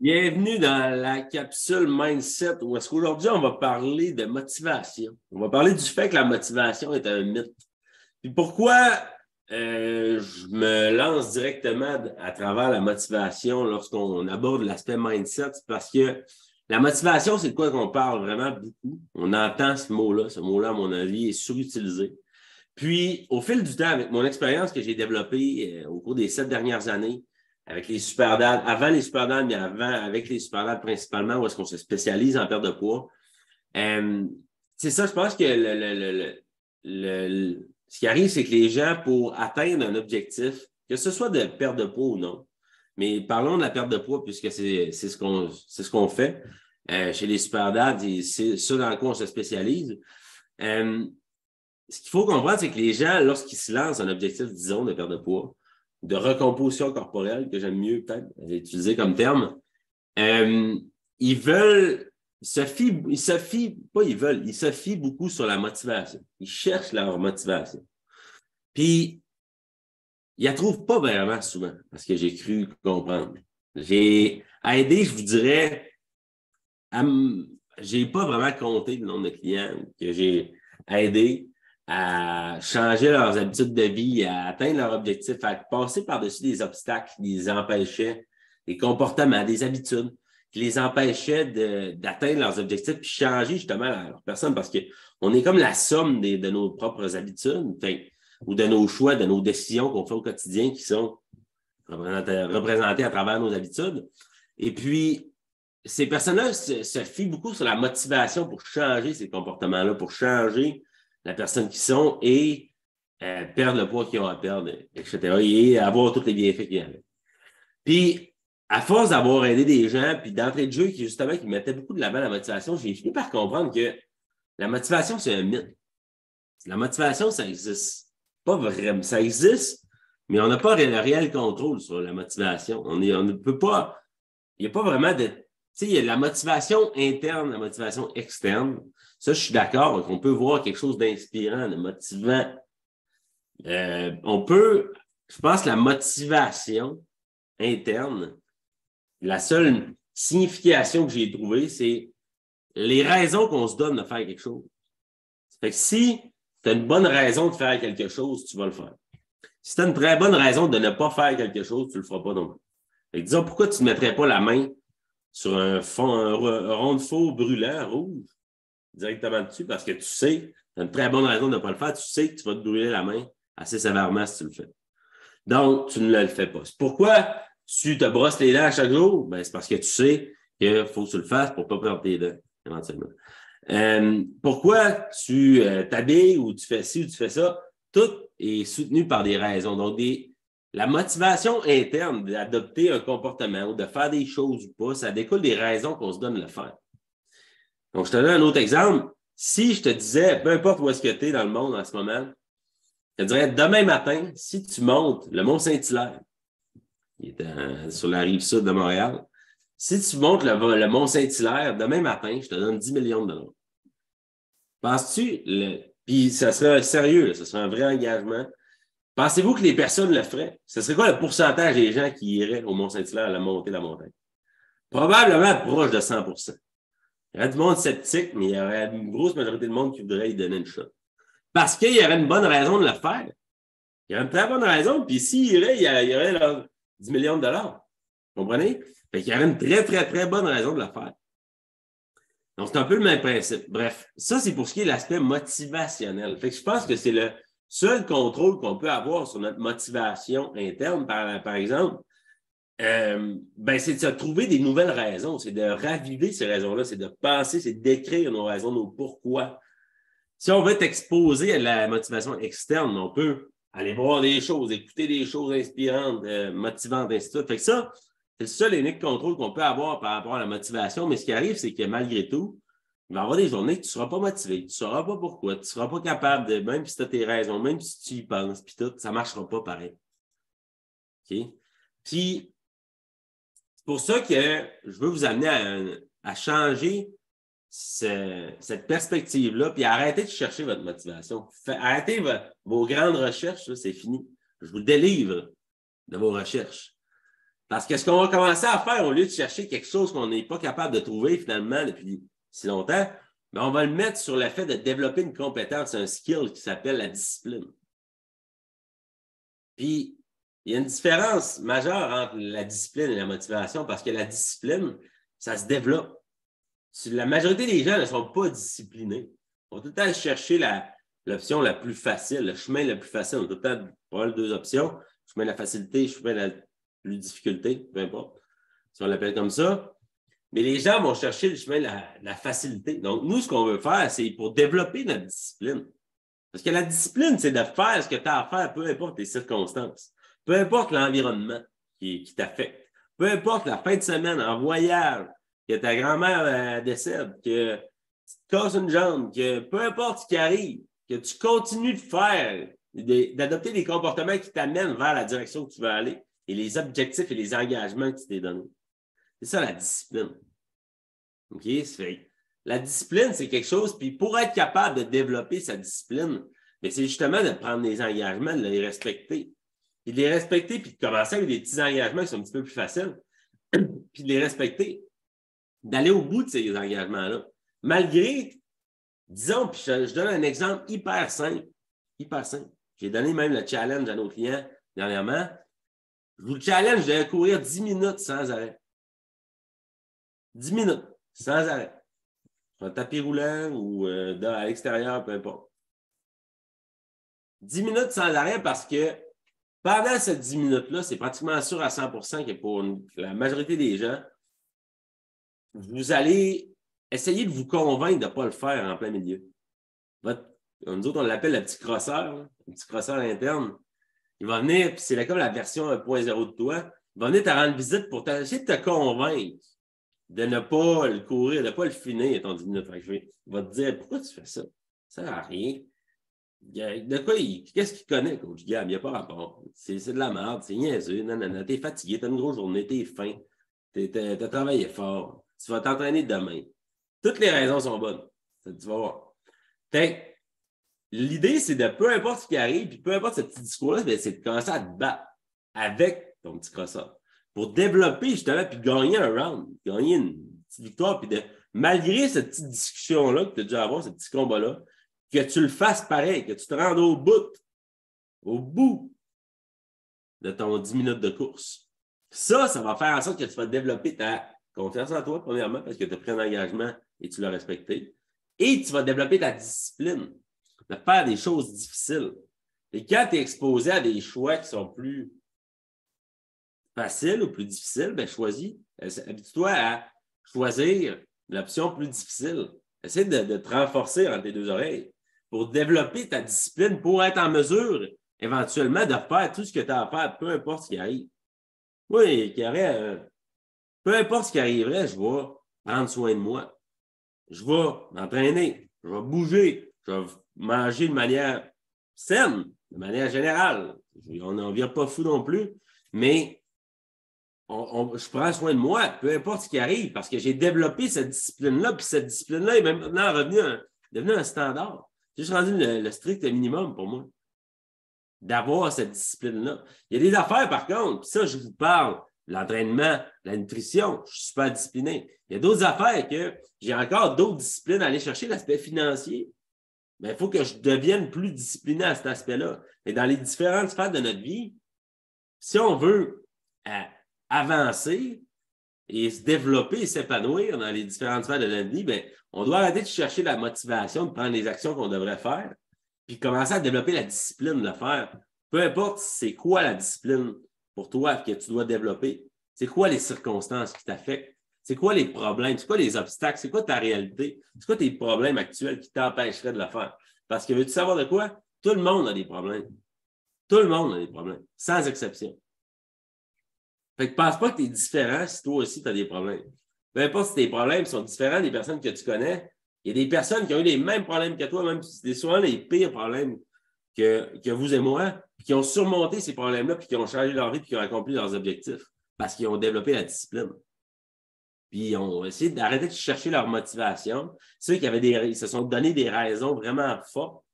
Bienvenue dans la capsule Mindset où est-ce qu'aujourd'hui, on va parler de motivation. On va parler du fait que la motivation est un mythe. Puis pourquoi je me lance directement à travers la motivation lorsqu'on aborde l'aspect mindset, c'est parce que la motivation, c'est de quoi qu'on parle vraiment beaucoup. On entend ce mot-là. Ce mot-là, à mon avis, est surutilisé. Puis, au fil du temps, avec mon expérience que j'ai développée au cours des 7 dernières années, avec les SuperDAD, avant les SuperDAD, mais avec les SuperDAD principalement, où est-ce qu'on se spécialise en perte de poids. C'est ça, je pense que ce qui arrive, c'est que les gens, pour atteindre un objectif, que ce soit de perte de poids ou non, mais parlons de la perte de poids puisque c'est ce qu'on fait chez les SuperDAD et c'est ça dans quoi on se spécialise. Ce qu'il faut comprendre, c'est que les gens, lorsqu'ils se lancent un objectif, disons, de perte de poids, de recomposition corporelle, que j'aime mieux peut-être utiliser comme terme, ils se fient beaucoup sur la motivation. Ils cherchent leur motivation. Puis, ils la trouvent pas vraiment souvent, parce que j'ai cru comprendre. J'ai aidé, je vous dirais, j'ai pas vraiment compté le nombre de clients que j'ai aidé à changer leurs habitudes de vie, à atteindre leurs objectifs, à passer par-dessus des obstacles qui les empêchaient, des comportements, des habitudes qui les empêchaient d'atteindre leurs objectifs puis changer justement leur personne parce qu'on est comme la somme de nos propres habitudes ou de nos choix, de nos décisions qu'on fait au quotidien qui sont représentées à travers nos habitudes. Et puis, ces personnes-là se fient beaucoup sur la motivation pour changer ces comportements-là, pour changer la personne qu'ils sont et perdre le poids qu'ils ont à perdre, etc. Et avoir tous les bienfaits qu'il y avait. Puis, à force d'avoir aidé des gens, puis d'entrée de jeu qui mettaient beaucoup de l'avant la motivation, j'ai fini par comprendre que la motivation, c'est un mythe. La motivation, ça existe. Pas vraiment. Ça existe, mais on n'a pas le réel contrôle sur la motivation. On ne peut pas. Il n'y a pas vraiment de. Tu sais, il y a la motivation interne, la motivation externe. Ça, je suis d'accord qu'on peut voir quelque chose d'inspirant, de motivant. Je pense que la motivation interne, la seule signification que j'ai trouvée, c'est les raisons qu'on se donne de faire quelque chose. Ça fait que si tu as une bonne raison de faire quelque chose, tu vas le faire. Si tu as une très bonne raison de ne pas faire quelque chose, tu ne le feras pas non plus. Fait que disons, pourquoi tu ne mettrais pas la main sur un rond de faux brûlant rouge directement dessus parce que tu sais, tu as une très bonne raison de ne pas le faire, tu sais que tu vas te brûler la main assez sévèrement si tu le fais. Donc, tu ne le fais pas. Pourquoi tu te brosses les dents à chaque jour? Ben, c'est parce que tu sais qu'il faut que tu le fasses pour ne pas perdre tes dents, éventuellement. Pourquoi tu t'habilles ou tu fais ci ou tu fais ça? Tout est soutenu par des raisons. Donc, la motivation interne d'adopter un comportement ou de faire des choses ou pas, ça découle des raisons qu'on se donne de le faire. Donc, je te donne un autre exemple. Si je te disais, peu importe où est-ce que tu es dans le monde en ce moment, je te dirais, demain matin, si tu montes le Mont-Saint-Hilaire, qui est sur la rive sud de Montréal, si tu montes le Mont-Saint-Hilaire, demain matin, je te donne 10 millions de dollars. Penses-tu, puis ça serait sérieux, ça serait un vrai engagement, pensez-vous que les personnes le feraient? Ce serait quoi le pourcentage des gens qui iraient au Mont-Saint-Hilaire à la montée de la montagne? Probablement proche de 100%. Il y aurait du monde sceptique, mais il y aurait une grosse majorité de monde qui voudrait y donner une shot. Parce qu'il y aurait une bonne raison de le faire. Il y aurait une très bonne raison, puis s'il irait, il y aurait là, 10 millions de dollars. Vous comprenez? Fait qu'il y aurait une très, très, très bonne raison de le faire. Donc, c'est un peu le même principe. Bref, ça, c'est pour ce qui est l'aspect motivationnel. Fait que je pense que c'est le seul contrôle qu'on peut avoir sur notre motivation interne, par exemple. C'est de se trouver des nouvelles raisons, c'est de raviver ces raisons-là, c'est de penser, c'est d'écrire nos raisons, nos pourquoi. Si on veut être exposé à la motivation externe, on peut aller voir des choses, écouter des choses inspirantes, motivantes, ainsi de suite. Fait que ça, c'est le seul et unique contrôle qu'on peut avoir par rapport à la motivation. Mais ce qui arrive, c'est que malgré tout, il va y avoir des journées que tu ne seras pas motivé, tu ne sauras pas pourquoi, tu ne seras pas capable de, même si tu as tes raisons, même si tu y penses, puis tout, ça ne marchera pas pareil. OK? Puis, c'est pour ça que je veux vous amener à changer cette perspective-là, puis arrêtez de chercher votre motivation. Arrêtez vos grandes recherches, là, c'est fini. Je vous délivre de vos recherches. Parce que ce qu'on va commencer à faire, au lieu de chercher quelque chose qu'on n'est pas capable de trouver finalement depuis si longtemps, mais on va le mettre sur le fait de développer une compétence, un skill qui s'appelle la discipline. Puis, il y a une différence majeure entre la discipline et la motivation parce que la discipline, ça se développe. La majorité des gens ne sont pas disciplinés. On va tout le temps chercher l'option la plus facile, le chemin le plus facile. On a tout le temps pas deux options. Le chemin de la facilité, le chemin de la plus difficulté, peu importe si on l'appelle comme ça. Mais les gens vont chercher le chemin de la facilité. Donc, nous, ce qu'on veut faire, c'est pour développer notre discipline. Parce que la discipline, c'est de faire ce que tu as à faire, peu importe les circonstances, peu importe l'environnement qui t'affecte, peu importe la fin de semaine en voyage, que ta grand-mère décède, que tu te casses une jambe, que peu importe ce qui arrive, que tu continues de faire, d'adopter des comportements qui t'amènent vers la direction que tu veux aller et les objectifs et les engagements que tu t'es donnés. C'est ça la discipline. OK? La discipline, c'est quelque chose, puis pour être capable de développer sa discipline, c'est justement de prendre des engagements, de les respecter. Puis de les respecter, puis de commencer avec des petits engagements qui sont un petit peu plus faciles, puis de les respecter, d'aller au bout de ces engagements-là. Malgré, disons, puis je donne un exemple hyper simple. J'ai donné même le challenge à nos clients dernièrement. Je vous le challenge de courir 10 minutes sans arrêt. 10 minutes sans arrêt. Sur un tapis roulant ou à l'extérieur, peu importe. 10 minutes sans arrêt parce que pendant ces 10 minutes-là, c'est pratiquement sûr à 100% que pour la majorité des gens, vous allez essayer de vous convaincre de ne pas le faire en plein milieu. Nous autres, on l'appelle le petit crosseur, le petit crosseur interne. Il va venir, puis c'est comme la version 1.0 de toi, il va venir te rendre visite pour essayer de te convaincre de ne pas le courir, de ne pas le finir, ton 10 minutes. Il va te dire, pourquoi tu fais ça? Ça ne sert à rien. De quoi qu'est-ce qu'il connaît, coach Gab? Il n'y a pas rapport. C'est de la merde, c'est niaiseux. Non. T'es fatigué, t'as une grosse journée, t'es faim, t'as travaillé fort. Tu vas t'entraîner demain. Toutes les raisons sont bonnes. Tu vas voir. L'idée, c'est de peu importe ce qui arrive, puis peu importe ce petit discours-là, c'est de commencer à te battre avec ton petit crosseur pour développer justement, puis gagner un round, gagner une petite victoire, puis malgré cette petite discussion-là que tu as dû avoir, ce petit combat-là, que tu le fasses pareil, que tu te rendes au bout de ton 10 minutes de course. Ça va faire en sorte que tu vas développer ta confiance en toi, premièrement, parce que tu as pris un engagement et tu l'as respecté. Et tu vas développer ta discipline de faire des choses difficiles. Et quand tu es exposé à des choix qui sont plus faciles ou plus difficiles, choisis. Habitue-toi à choisir l'option plus difficile. Essaie de te renforcer entre tes deux oreilles pour développer ta discipline, pour être en mesure, éventuellement, de faire tout ce que tu as à faire, peu importe ce qui arrive. Oui, peu importe ce qui arriverait, je vais prendre soin de moi. Je vais m'entraîner, je vais bouger, je vais manger de manière saine, de manière générale. On n'en vient pas fou non plus, mais je prends soin de moi, peu importe ce qui arrive, parce que j'ai développé cette discipline-là, puis cette discipline-là est maintenant devenue un standard. J'ai juste rendu le strict minimum pour moi d'avoir cette discipline-là. Il y a des affaires, par contre, puis ça, je vous parle, l'entraînement, la nutrition, je suis super discipliné. Il y a d'autres affaires que j'ai encore d'autres disciplines à aller chercher, l'aspect financier. Mais il faut que je devienne plus discipliné à cet aspect-là. Et dans les différentes sphères de notre vie, si on veut avancer et se développer et s'épanouir dans les différentes sphères de notre vie, on doit arrêter de chercher la motivation, de prendre les actions qu'on devrait faire, puis commencer à développer la discipline de le faire. Peu importe c'est quoi la discipline pour toi que tu dois développer, c'est quoi les circonstances qui t'affectent, c'est quoi les problèmes, c'est quoi les obstacles, c'est quoi ta réalité, c'est quoi tes problèmes actuels qui t'empêcheraient de le faire. Parce que veux-tu savoir de quoi? Tout le monde a des problèmes. Tout le monde a des problèmes, sans exception. Fait que pense pas que tu es différent si toi aussi tu as des problèmes. Peu importe si tes problèmes sont différents des personnes que tu connais, il y a des personnes qui ont eu les mêmes problèmes que toi, même si c'est souvent les pires problèmes que vous et moi, puis qui ont surmonté ces problèmes-là, puis qui ont changé leur vie, puis qui ont accompli leurs objectifs, parce qu'ils ont développé la discipline. Puis ils ont essayé d'arrêter de chercher leur motivation. Ceux qui ils se sont donné des raisons vraiment fortes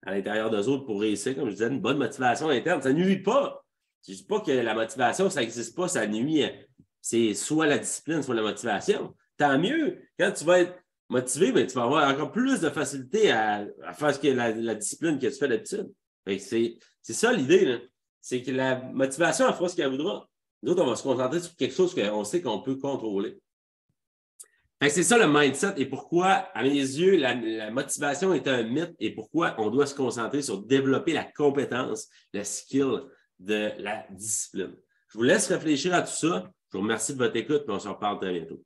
à l'intérieur d'eux autres pour réussir, comme je disais, une bonne motivation interne. Ça ne nuit pas. Je ne dis pas que la motivation, ça n'existe pas, ça nuit. C'est soit la discipline, soit la motivation. Tant mieux, quand tu vas être motivé, bien, tu vas avoir encore plus de facilité à faire la discipline que tu fais d'habitude. C'est ça l'idée, là. C'est que la motivation, elle fera ce qu'elle voudra. Nous autres, on va se concentrer sur quelque chose qu'on sait qu'on peut contrôler. C'est ça le mindset et pourquoi, à mes yeux, la motivation est un mythe et pourquoi on doit se concentrer sur développer la compétence, le skill de la discipline. Je vous laisse réfléchir à tout ça. Je vous remercie de votre écoute et on se reparle très bientôt.